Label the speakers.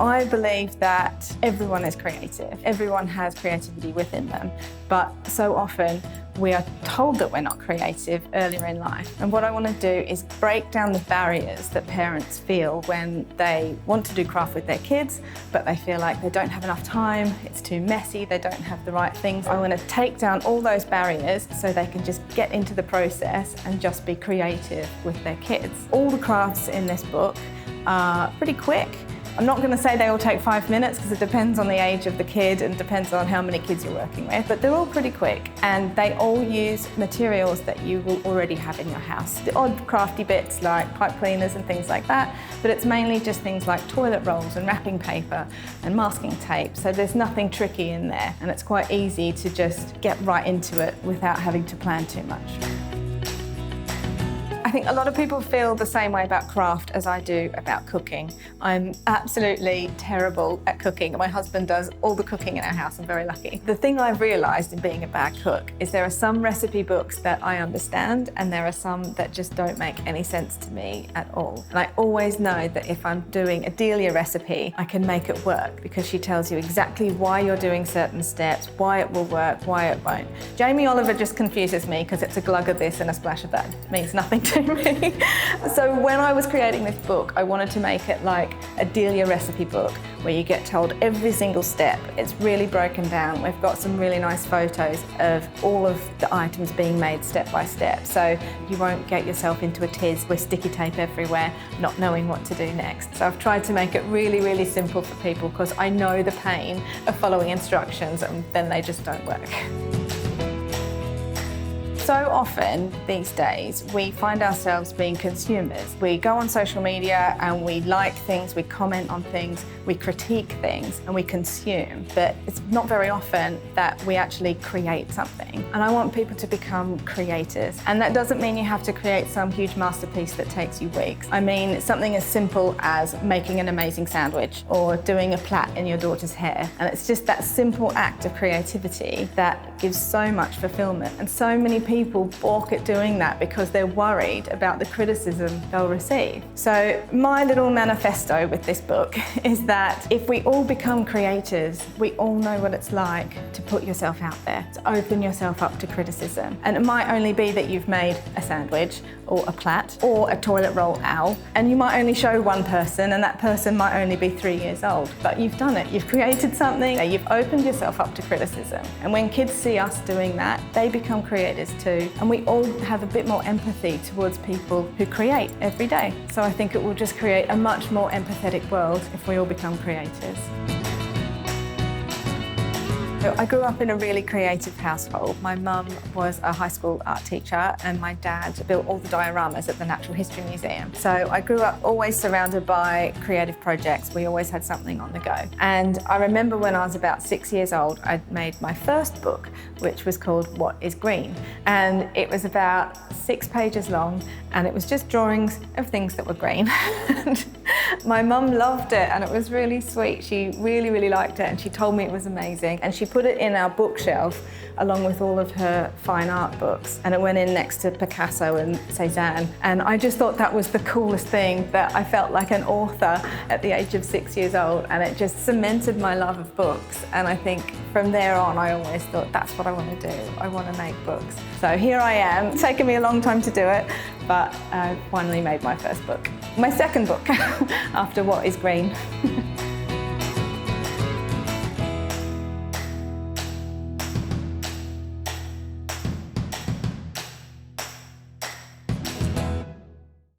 Speaker 1: I believe that everyone is creative. Everyone has creativity within them, but so often we are told that we're not creative earlier in life. And what I want to do is break down the barriers that parents feel when they want to do craft with their kids, but they feel like they don't have enough time, it's too messy, they don't have the right things. I want to take down all those barriers so they can just get into the process and just be creative with their kids. All the crafts in this book are pretty quick. I'm not going to say they all take 5 minutes because it depends on the age of the kid and depends on how many kids you're working with, but they're all pretty quick and they all use materials that you will already have in your house. The odd crafty bits like pipe cleaners and things like that, but it's mainly just things like toilet rolls and wrapping paper and masking tape, so there's nothing tricky in there and it's quite easy to just get right into it without having to plan too much. I think a lot of people feel the same way about craft as I do about cooking. I'm absolutely terrible at cooking. My husband does all the cooking in our house. I'm very lucky. The thing I've realised in being a bad cook is there are some recipe books that I understand and there are some that just don't make any sense to me at all. And I always know that if I'm doing a Delia recipe, I can make it work because she tells you exactly why you're doing certain steps, why it will work, why it won't. Jamie Oliver just confuses me because it's a glug of this and a splash of that. It means nothing to me. So when I was creating this book, I wanted to make it like a Delia recipe book where you get told every single step. It's really broken down. We've got some really nice photos of all of the items being made step by step, so you won't get yourself into a tiz with sticky tape everywhere, not knowing what to do next. So I've tried to make it really, really simple for people because I know the pain of following instructions and then they just don't work. So often these days we find ourselves being consumers. We go on social media and we like things, we comment on things, we critique things and we consume, but it's not very often that we actually create something. And I want people to become creators. And that doesn't mean you have to create some huge masterpiece that takes you weeks. I mean something as simple as making an amazing sandwich or doing a plait in your daughter's hair. And it's just that simple act of creativity that gives so much fulfillment. And so many people balk at doing that because they're worried about the criticism they'll receive. So my little manifesto with this book is that if we all become creators, we all know what it's like to put yourself out there, to open yourself up to criticism. And it might only be that you've made a sandwich or a plait or a toilet roll owl, and you might only show one person and that person might only be 3 years old. But you've done it, you've created something, you've opened yourself up to criticism. And when kids see us doing that, they become creators too. And we all have a bit more empathy towards people who create every day. So I think it will just create a much more empathetic world if we all become creators. So I grew up in a really creative household. My mum was a high school art teacher and my dad built all the dioramas at the Natural History Museum. So I grew up always surrounded by creative projects. We always had something on the go. And I remember when I was about 6 years old, I'd made my first book, which was called What is Green? And it was about 6 pages long and it was just drawings of things that were green. And my mum loved it and it was really sweet. She really, really liked it and she told me it was amazing. And she put it in our bookshelf along with all of her fine art books. And it went in next to Picasso and Cézanne. And I just thought that was the coolest thing, that I felt like an author at the age of 6 years old. And it just cemented my love of books. And I think from there on, I always thought, that's what I want to do. I want to make books. So here I am. It's taken me a long time to do it, but I finally made my first book. My second book after What is Green.